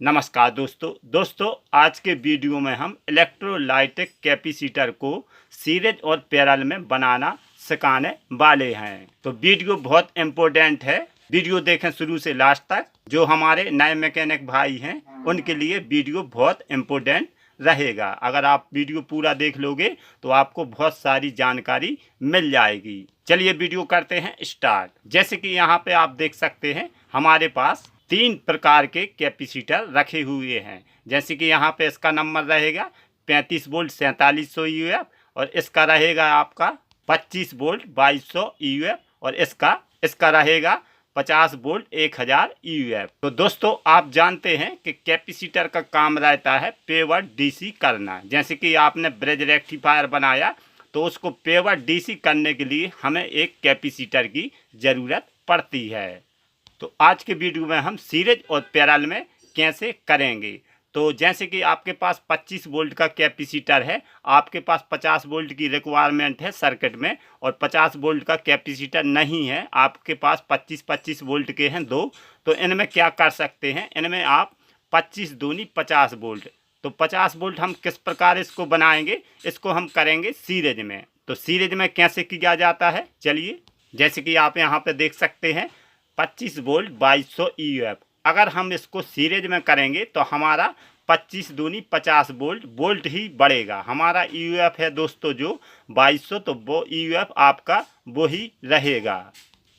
नमस्कार दोस्तों आज के वीडियो में हम इलेक्ट्रोलाइटिक कैपेसिटर को सीरीज और पैरेलल में बनाना सिखाने वाले हैं। तो वीडियो बहुत इम्पोर्टेंट है, वीडियो देखें शुरू से लास्ट तक। जो हमारे नए मैकेनिक भाई हैं उनके लिए वीडियो बहुत इम्पोर्टेंट रहेगा। अगर आप वीडियो पूरा देख लोगे तो आपको बहुत सारी जानकारी मिल जाएगी। चलिए वीडियो करते हैं स्टार्ट। जैसे कि यहाँ पे आप देख सकते हैं हमारे पास 3 प्रकार के कैपेसिटर रखे हुए हैं। जैसे कि यहाँ पे इसका नंबर रहेगा 35 वोल्ट 4700 यूएफ, और इसका रहेगा आपका 25 वोल्ट 2200 यूएफ, और इसका रहेगा 50 वोल्ट 1000 यूएफ। तो दोस्तों आप जानते हैं कि कैपेसिटर का काम रहता है पेवर डीसी करना। जैसे कि आपने ब्रिज रेक्टिफायर बनाया तो उसको पेवर डीसी करने के लिए हमें एक कैपेसिटर की ज़रूरत पड़ती है। तो आज के वीडियो में हम सीरीज और पैरेलल में कैसे करेंगे। तो जैसे कि आपके पास 25 वोल्ट का कैपेसिटर है, आपके पास 50 वोल्ट की रिक्वायरमेंट है सर्किट में, और 50 वोल्ट का कैपेसिटर नहीं है, आपके पास 25 वोल्ट के हैं दो। तो इनमें क्या कर सकते हैं, इनमें आप 25 दूनी 50 वोल्ट। तो 50 वोल्ट हम किस प्रकार इसको बनाएंगे, इसको हम करेंगे सीरीज में। तो सीरीज में कैसे किया जाता है, चलिए। जैसे कि आप यहाँ पे देख सकते हैं 25 वोल्ट 2200 यूएफ। अगर हम इसको सीरीज में करेंगे तो हमारा 25 दूनी 50 वोल्ट ही बढ़ेगा। हमारा यूएफ है दोस्तों जो 2200, तो वो यूएफ आपका वो ही रहेगा।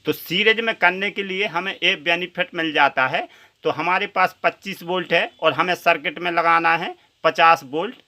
तो सीरीज में करने के लिए हमें एक बेनिफिट मिल जाता है। तो हमारे पास 25 वोल्ट है और हमें सर्किट में लगाना है 50 वोल्ट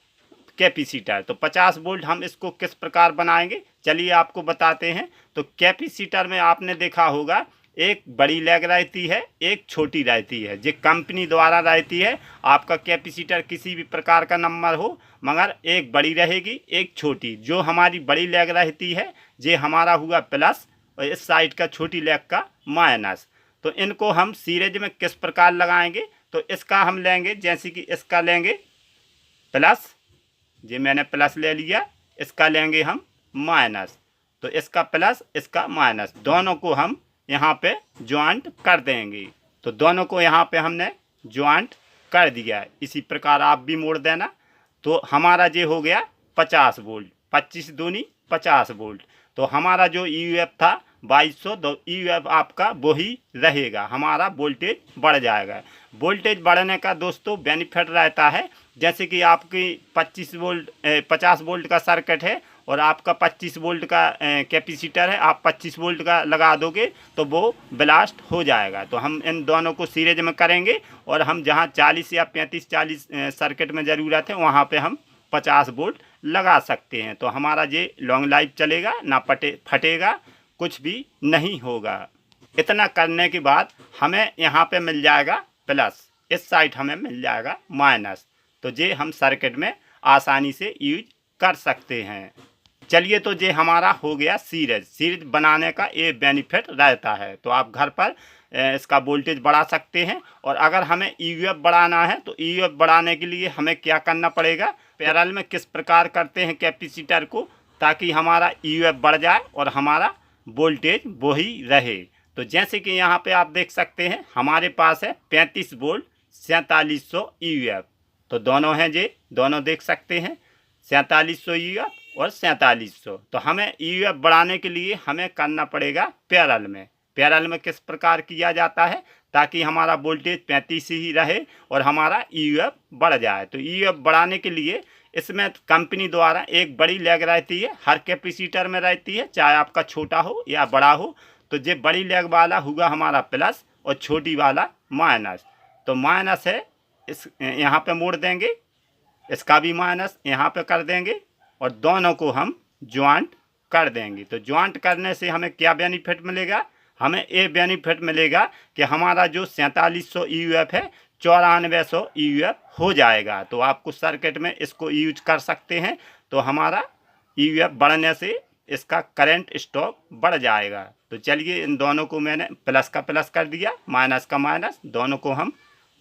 कैपेसिटर। तो 50 वोल्ट हम इसको किस प्रकार बनाएंगे, चलिए आपको बताते हैं। तो कैपेसिटर में आपने देखा होगा एक बड़ी लैग रहती है, एक छोटी रहती है, जो कंपनी द्वारा रहती है। आपका कैपेसिटर किसी भी प्रकार का नंबर हो, मगर एक बड़ी रहेगी एक छोटी। जो हमारी बड़ी लैग रहती है ये हमारा हुआ प्लस, और इस साइड का छोटी लैग का माइनस। तो इनको हम सीरीज में किस प्रकार लगाएंगे, तो इसका हम लेंगे, जैसे कि इसका लेंगे प्लस, ये मैंने प्लस ले लिया, इसका लेंगे हम माइनस। तो इसका प्लस इसका माइनस, दोनों को हम यहाँ पे ज्वाइंट कर देंगे। तो दोनों को यहाँ पे हमने ज्वाइंट कर दिया। इसी प्रकार आप भी मोड़ देना। तो हमारा ये हो गया 50 वोल्ट, 25 दूनी 50 वोल्ट। तो हमारा जो यूएफ था 2200, तो यूएफ आपका वही रहेगा, हमारा वोल्टेज बढ़ जाएगा। वोल्टेज बढ़ने का दोस्तों बेनिफिट रहता है। जैसे कि आपकी 50 वोल्ट का सर्किट है और आपका 25 वोल्ट का कैपेसिटर है, आप 25 वोल्ट का लगा दोगे तो वो ब्लास्ट हो जाएगा। तो हम इन दोनों को सीरीज में करेंगे, और हम जहाँ 40 या 35-40 सर्किट में ज़रूरत है वहाँ पे हम 50 वोल्ट लगा सकते हैं। तो हमारा ये लॉन्ग लाइफ चलेगा, ना फटेगा, कुछ भी नहीं होगा। इतना करने के बाद हमें यहाँ पे मिल जाएगा प्लस, इस साइड हमें मिल जाएगा माइनस। तो ये हम सर्किट में आसानी से यूज कर सकते हैं। चलिए, तो ये हमारा हो गया सीरीज बनाने का ये बेनिफिट रहता है। तो आप घर पर इसका वोल्टेज बढ़ा सकते हैं। और अगर हमें यूएफ बढ़ाना है तो यूएफ बढ़ाने के लिए हमें क्या करना पड़ेगा, पैरेलल में किस प्रकार करते हैं कैपेसिटर को, ताकि हमारा यूएफ बढ़ जाए और हमारा वोल्टेज वही रहे। तो जैसे कि यहाँ पे आप देख सकते हैं हमारे पास है 35 वोल्ट 4700 यूएफ। तो दोनों हैं, ये दोनों देख सकते हैं 4700 यूएफ और 4700। तो हमें यूएफ बढ़ाने के लिए हमें करना पड़ेगा पैरेलल में। पैरेलल में किस प्रकार किया जाता है, ताकि हमारा वोल्टेज 35 ही रहे और हमारा यूएफ बढ़ जाए। तो यूएफ बढ़ाने के लिए इसमें कंपनी द्वारा एक बड़ी लैग रहती है, हर कैपेसिटर में रहती है, चाहे आपका छोटा हो या बड़ा हो। तो ये बड़ी लैग वाला हुआ हमारा प्लस और छोटी वाला माइनस। तो माइनस है, इस यहाँ पे मोड़ देंगे, इसका भी माइनस यहाँ पे कर देंगे, और दोनों को हम ज्वाइंट कर देंगे। तो ज्वाइंट करने से हमें क्या बेनिफिट मिलेगा, हमें ये बेनिफिट मिलेगा कि हमारा जो 4700 यूएफ है 9400 यूएफ हो जाएगा। तो आपको सर्किट में इसको यूज कर सकते हैं। तो हमारा यूएफ बढ़ने से इसका करंट स्टॉक बढ़ जाएगा। तो चलिए, इन दोनों को मैंने प्लस का प्लस कर दिया, माइनस का माइनस, दोनों को हम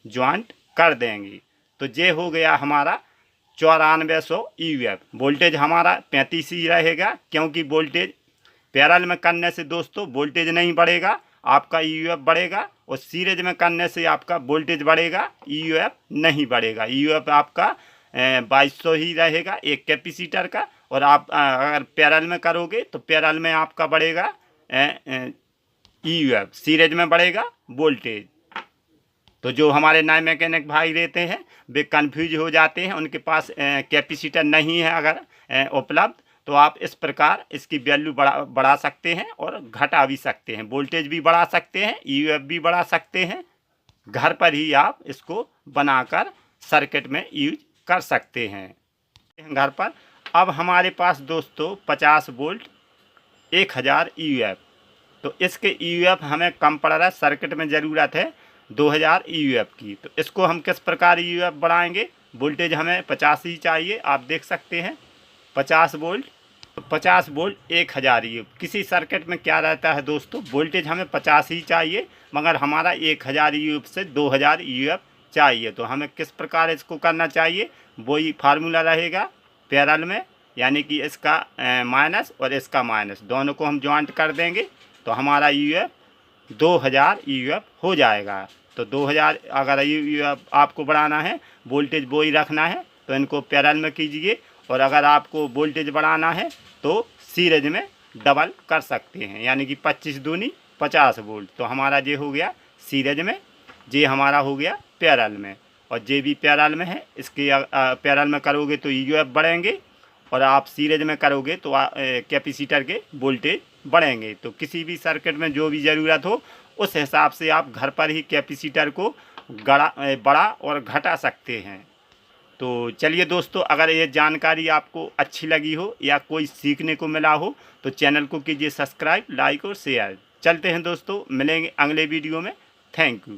ज्वाइंट कर देंगे। तो ये हो गया हमारा 9400 यूएफ। वोल्टेज हमारा 35 ही रहेगा, क्योंकि वोल्टेज पैरेलल में करने से दोस्तों वोल्टेज नहीं बढ़ेगा, आपका यूएफ बढ़ेगा और सीरीज में करने से आपका वोल्टेज बढ़ेगा, ईयूएफ नहीं बढ़ेगा। ईयूएफ आपका 2200 ही रहेगा एक कैपेसिटर का। और आप अगर पैरेलल में करोगे तो पैरेलल में आपका बढ़ेगा ईयूएफ, सीरीज में बढ़ेगा वोल्टेज। तो जो हमारे नए मैकेनिक भाई रहते हैं वे कंफ्यूज हो जाते हैं, उनके पास कैपेसिटर नहीं है अगर उपलब्ध, तो आप इस प्रकार इसकी वैल्यू बढ़ा सकते हैं और घटा भी सकते हैं। वोल्टेज भी बढ़ा सकते हैं, ईयूएफ भी बढ़ा सकते हैं। घर पर ही आप इसको बनाकर सर्किट में यूज कर सकते हैं घर पर। अब हमारे पास दोस्तों 50 वोल्ट 1000 ईयूएफ, तो इसके ईयूएफ हमें कम पड़ रहा है, सर्किट में ज़रूरत है 2000 ईयूएफ की। तो इसको हम किस प्रकार ईयूएफ बढ़ाएंगे? वोल्टेज हमें 50 ही चाहिए, आप देख सकते हैं 50 वोल्ट। तो 50 वोल्ट 1000 ईयूएफ। किसी सर्किट में क्या रहता है दोस्तों, वोल्टेज हमें 50 ही चाहिए मगर हमारा 1000 ईयूएफ से 2000 ईयूएफ चाहिए। तो हमें किस प्रकार इसको करना चाहिए? वही फार्मूला रहेगा पैरेलल में, यानी कि इसका माइनस और इसका माइनस दोनों को हम जॉइंट कर देंगे तो हमारा ईयूएफ 2000 ईयूएफ हो जाएगा। तो 2000 अगर ईयूएफ आपको बढ़ाना है, वोल्टेज वो ही रखना है तो इनको पैरेलल में कीजिए, और अगर आपको वोल्टेज बढ़ाना है तो सीरीज में डबल कर सकते हैं, यानी कि 25 दूनी 50 वोल्ट। तो हमारा ये हो गया सीरीज में, ये हमारा हो गया पैरेलल में, और जे भी पैरेलल में है इसके पैरेलल में करोगे तो ईयूएफ बढ़ेंगे, और आप सीरीज में करोगे तो कैपेसिटर के वोल्टेज बढ़ेंगे। तो किसी भी सर्किट में जो भी ज़रूरत हो उस हिसाब से आप घर पर ही कैपेसिटर को बढ़ा और घटा सकते हैं। तो चलिए दोस्तों, अगर ये जानकारी आपको अच्छी लगी हो या कोई सीखने को मिला हो तो चैनल को कीजिए सब्सक्राइब, लाइक और शेयर। चलते हैं दोस्तों, मिलेंगे अगले वीडियो में। Thank you.